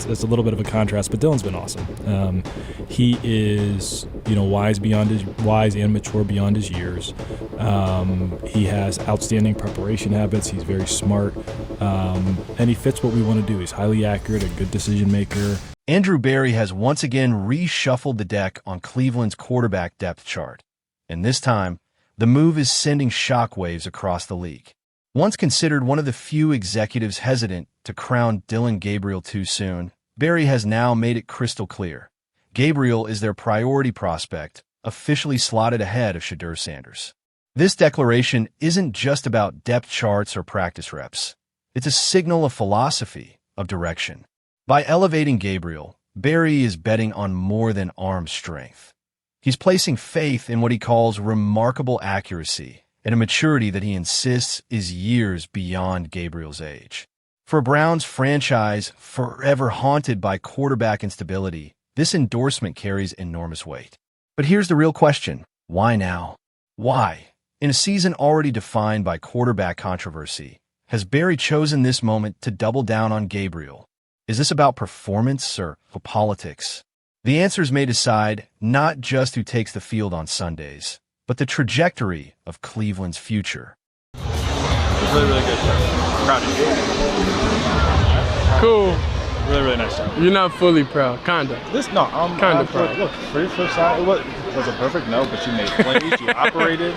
that's a little bit of a contrast, but Dillon's been awesome. He is, wise and mature beyond his years. He has outstanding preparation habits. He's very smart, and he fits what we want to do. He's highly accurate, a good decision maker. Andrew Berry has once again reshuffled the deck on Cleveland's quarterback depth chart. And this time, the move is sending shockwaves across the league. Once considered one of the few executives hesitant to crown Dillon Gabriel too soon, Berry has now made it crystal clear. Gabriel is their priority prospect, officially slotted ahead of Shedeur Sanders. This declaration isn't just about depth charts or practice reps. It's a signal of philosophy, of direction. By elevating Gabriel, Berry is betting on more than arm strength. He's placing faith in what he calls remarkable accuracy and a maturity that he insists is years beyond Gabriel's age. For a Browns franchise forever haunted by quarterback instability, this endorsement carries enormous weight. But here's the real question. Why now? Why? In a season already defined by quarterback controversy, has Berry chosen this moment to double down on Gabriel? Is this about performance or politics? The answers may decide not just who takes the field on Sundays, but the trajectory of Cleveland's future. Really, really good job. Proud of you. Cool. Really, really nice job. You're not fully proud, kinda. I'm kinda proud. Look, for your first time, it was a perfect no, but you made plays, you operated,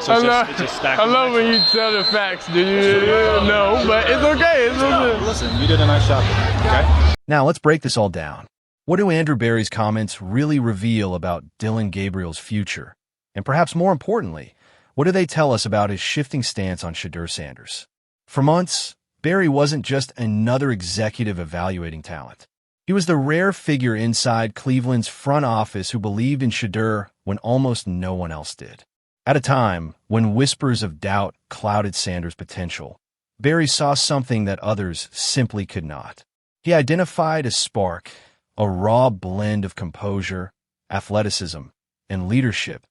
so it's just stacked. I love when you tell the facts, do you? No, but it's okay. It's okay. Listen, you did a nice job, okay? Now let's break this all down. What do Andrew Berry's comments really reveal about Dillon Gabriel's future? And perhaps more importantly, what do they tell us about his shifting stance on Shadur Sanders? For months, Berry wasn't just another executive evaluating talent. He was the rare figure inside Cleveland's front office who believed in Shedeur when almost no one else did. At a time when whispers of doubt clouded Sanders' potential, Berry saw something that others simply could not. He identified a spark, a raw blend of composure, athleticism, and leadership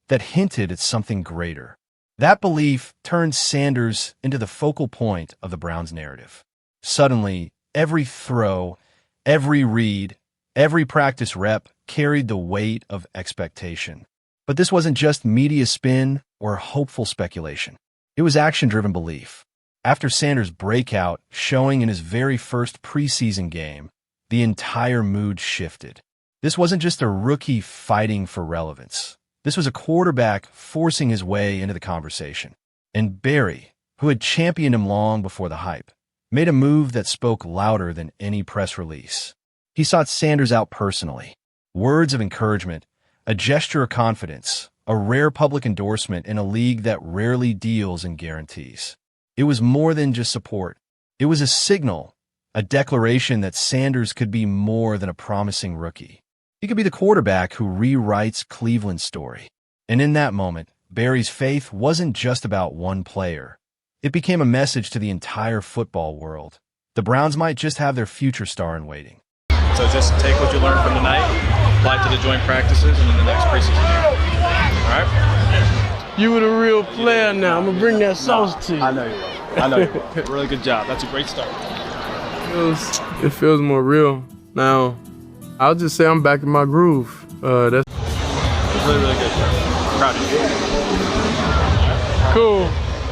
that hinted at something greater. That belief turned Sanders into the focal point of the Browns' narrative. Suddenly, every throw, every read, every practice rep carried the weight of expectation. But this wasn't just media spin or hopeful speculation. It was action-driven belief. After Sanders' breakout showing in his very first preseason game, the entire mood shifted. This wasn't just a rookie fighting for relevance. This was a quarterback forcing his way into the conversation. And Berry, who had championed him long before the hype, made a move that spoke louder than any press release. He sought Sanders out personally. Words of encouragement, a gesture of confidence, a rare public endorsement in a league that rarely deals in guarantees. It was more than just support. It was a signal, a declaration that Sanders could be more than a promising rookie. He could be the quarterback who rewrites Cleveland's story. And in that moment, Berry's faith wasn't just about one player. It became a message to the entire football world. The Browns might just have their future star in waiting. So just take what you learned from tonight, apply it to the joint practices, and in the next preseason game. All right? You were the real player now. I'm going to bring that sauce to you. I know you will. I know you will. Really good job. That's a great start. It feels more real. Now, I'll just say I'm back in my groove. That's really, really good job. Proud of you. Cool.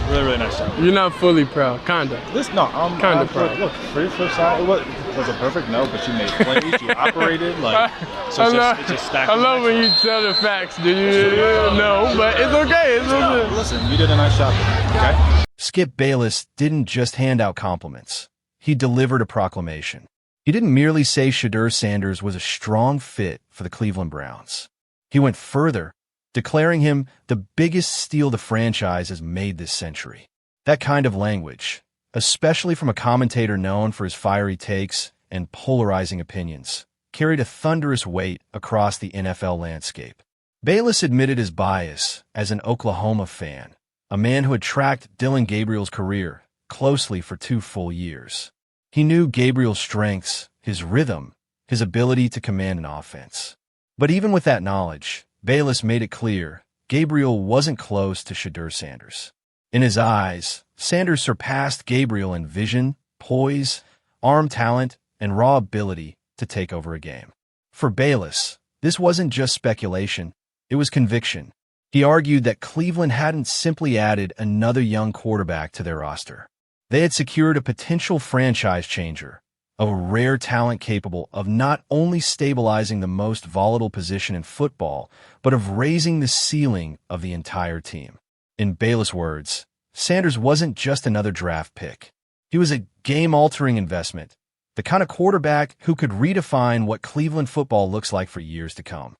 Really, really nice job. You're not fully proud, kinda. I'm kinda proud. Look, for your first time, it was a perfect no, but you made plays, you operated, it's just stacked. I love when you tell the facts, do you? No, but it's okay. It's okay. Listen, you did a nice job, okay? Skip Bayless didn't just hand out compliments. He delivered a proclamation. He didn't merely say Shedeur Sanders was a strong fit for the Cleveland Browns. He went further, declaring him the biggest steal the franchise has made this century. That kind of language, especially from a commentator known for his fiery takes and polarizing opinions, carried a thunderous weight across the NFL landscape. Bayless admitted his bias as an Oklahoma fan, a man who had tracked Dillon Gabriel's career closely for 2 full years. He knew Gabriel's strengths, his rhythm, his ability to command an offense. But even with that knowledge, Bayless made it clear Gabriel wasn't close to Shedeur Sanders. In his eyes, Sanders surpassed Gabriel in vision, poise, arm talent, and raw ability to take over a game. For Bayless, this wasn't just speculation, it was conviction. He argued that Cleveland hadn't simply added another young quarterback to their roster. They had secured a potential franchise changer, a rare talent capable of not only stabilizing the most volatile position in football, but of raising the ceiling of the entire team. In Bayless' words, Sanders wasn't just another draft pick. He was a game-altering investment, the kind of quarterback who could redefine what Cleveland football looks like for years to come.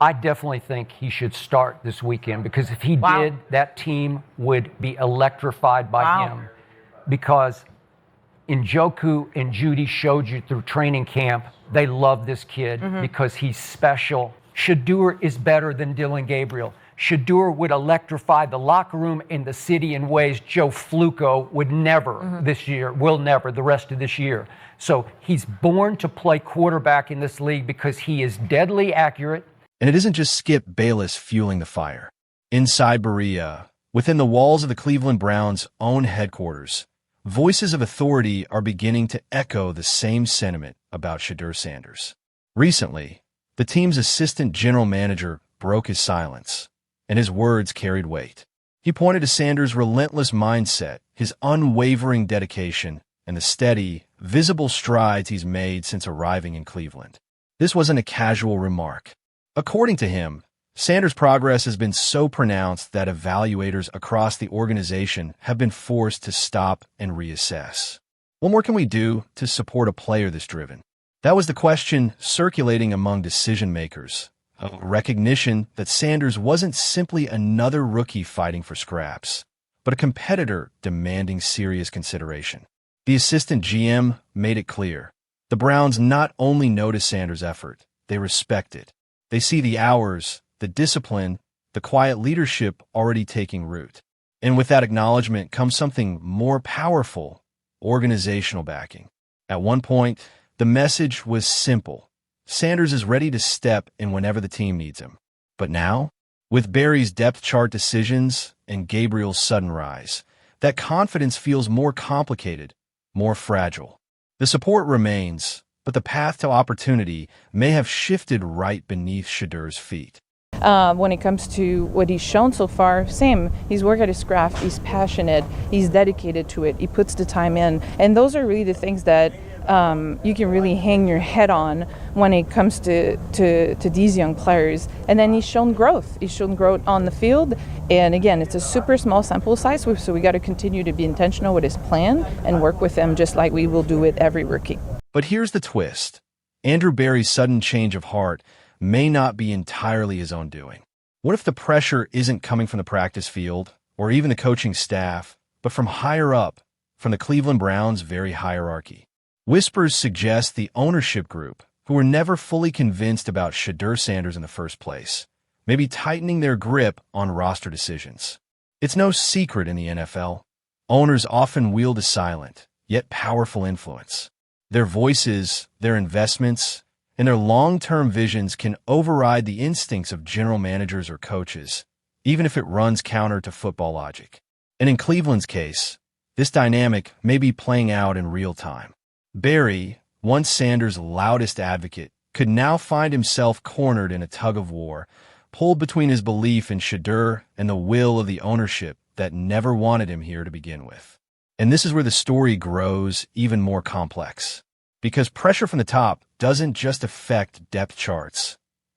I definitely think he should start this weekend, because if he did, that team would be electrified by him. Because Njoku and Jeudy showed you through training camp, they love this kid because he's special. Shedeur is better than Dillon Gabriel. Shedeur would electrify the locker room in the city in ways Joe Fluco would never this year, will never the rest of this year. So he's born to play quarterback in this league because he is deadly accurate. And it isn't just Skip Bayless fueling the fire. Inside Berea, within the walls of the Cleveland Browns' own headquarters, voices of authority are beginning to echo the same sentiment about Shedeur Sanders. Recently, the team's assistant general manager broke his silence, and his words carried weight. He pointed to Sanders' relentless mindset, his unwavering dedication, and the steady, visible strides he's made since arriving in Cleveland. This wasn't a casual remark. According to him, Sanders' progress has been so pronounced that evaluators across the organization have been forced to stop and reassess. What more can we do to support a player this driven? That was the question circulating among decision-makers, a recognition that Sanders wasn't simply another rookie fighting for scraps, but a competitor demanding serious consideration. The assistant GM made it clear. The Browns not only notice Sanders' effort, they respect it. They see the hours, the discipline, the quiet leadership already taking root. And with that acknowledgement comes something more powerful, organizational backing. At one point, the message was simple. Sanders is ready to step in whenever the team needs him. But now, with Barry's depth chart decisions and Gabriel's sudden rise, that confidence feels more complicated, more fragile. The support remains, but the path to opportunity may have shifted right beneath Shedeur's feet. When it comes to what he's shown so far, same. He's worked at his craft, he's passionate, he's dedicated to it, he puts the time in. And those are really the things that you can really hang your head on when it comes to these young players. And then he's shown growth. He's shown growth on the field. And again, it's a super small sample size, so we got to continue to be intentional with his plan and work with him just like we will do with every rookie. But here's the twist. Andrew Berry's sudden change of heart may not be entirely his own doing. What if the pressure isn't coming from the practice field or even the coaching staff, but from higher up, from the Cleveland Browns' very hierarchy? Whispers suggest the ownership group, who were never fully convinced about Shedeur Sanders in the first place, may be tightening their grip on roster decisions. It's no secret in the NFL. Owners often wield a silent, yet powerful influence. Their voices, their investments, and their long-term visions can override the instincts of general managers or coaches, even if it runs counter to football logic. And in Cleveland's case, this dynamic may be playing out in real time. Berry, once Sanders' loudest advocate, could now find himself cornered in a tug-of-war, pulled between his belief in Shedeur and the will of the ownership that never wanted him here to begin with. And this is where the story grows even more complex. Because pressure from the top doesn't just affect depth charts.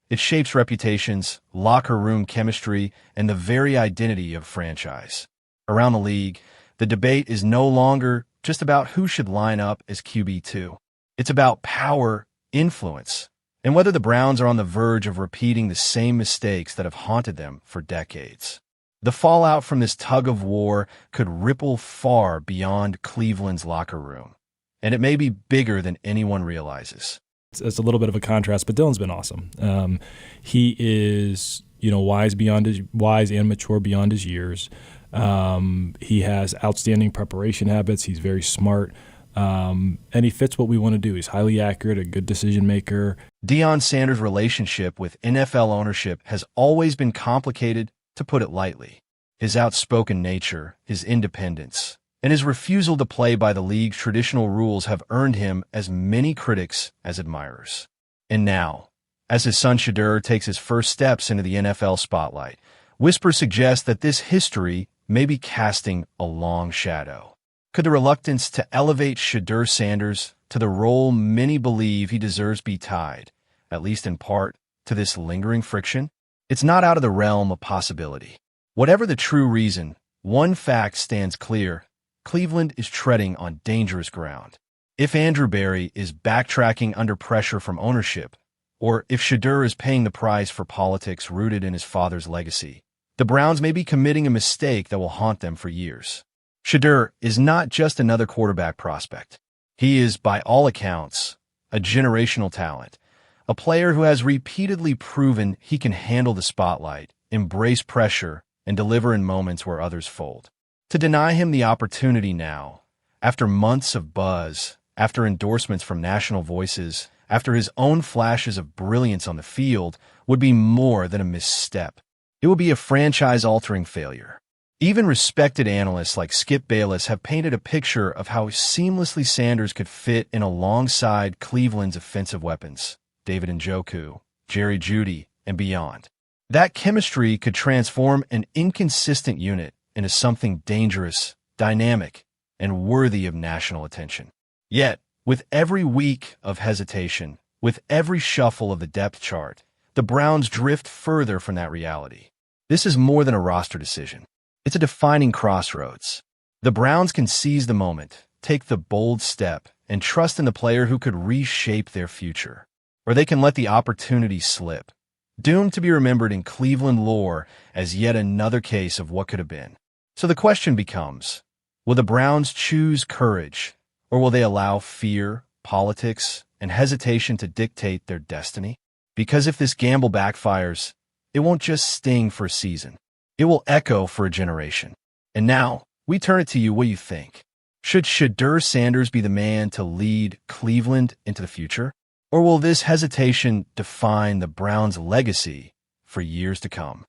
It shapes reputations, locker room chemistry, and the very identity of franchise. Around the league, the debate is no longer just about who should line up as QB2. It's about power, influence, and whether the Browns are on the verge of repeating the same mistakes that have haunted them for decades. The fallout from this tug-of-war could ripple far beyond Cleveland's locker room, and it may be bigger than anyone realizes. It's a little bit of a contrast, but Dillon's been awesome. He is, wise and mature beyond his years. He has outstanding preparation habits. He's very smart, and he fits what we want to do. He's highly accurate, a good decision maker. Deion Sanders' relationship with NFL ownership has always been complicated, to put it lightly. His outspoken nature, his independence, and his refusal to play by the league's traditional rules have earned him as many critics as admirers. And now, as his son Shedeur takes his first steps into the NFL spotlight, whispers suggest that this history may be casting a long shadow. Could the reluctance to elevate Shadur Sanders to the role many believe he deserves be tied, at least in part, to this lingering friction? It's not out of the realm of possibility. Whatever the true reason, one fact stands clear: Cleveland is treading on dangerous ground. If Andrew Berry is backtracking under pressure from ownership, or if Shedeur is paying the price for politics rooted in his father's legacy, the Browns may be committing a mistake that will haunt them for years. Shedeur is not just another quarterback prospect. He is, by all accounts, a generational talent, a player who has repeatedly proven he can handle the spotlight, embrace pressure, and deliver in moments where others fold. To deny him the opportunity now, after months of buzz, after endorsements from national voices, after his own flashes of brilliance on the field, would be more than a misstep. It would be a franchise-altering failure. Even respected analysts like Skip Bayless have painted a picture of how seamlessly Sanders could fit in alongside Cleveland's offensive weapons, David Njoku, Jeudy, and beyond. That chemistry could transform an inconsistent unit into something dangerous, dynamic, and worthy of national attention. Yet, with every week of hesitation, with every shuffle of the depth chart, the Browns drift further from that reality. This is more than a roster decision. It's a defining crossroads. The Browns can seize the moment, take the bold step, and trust in the player who could reshape their future. Or they can let the opportunity slip, doomed to be remembered in Cleveland lore as yet another case of what could have been. So the question becomes, will the Browns choose courage, or will they allow fear, politics, and hesitation to dictate their destiny? Because if this gamble backfires, it won't just sting for a season. It will echo for a generation. And now, we turn it to you. What do you think? Should Shadur Sanders be the man to lead Cleveland into the future? Or will this hesitation define the Browns' legacy for years to come?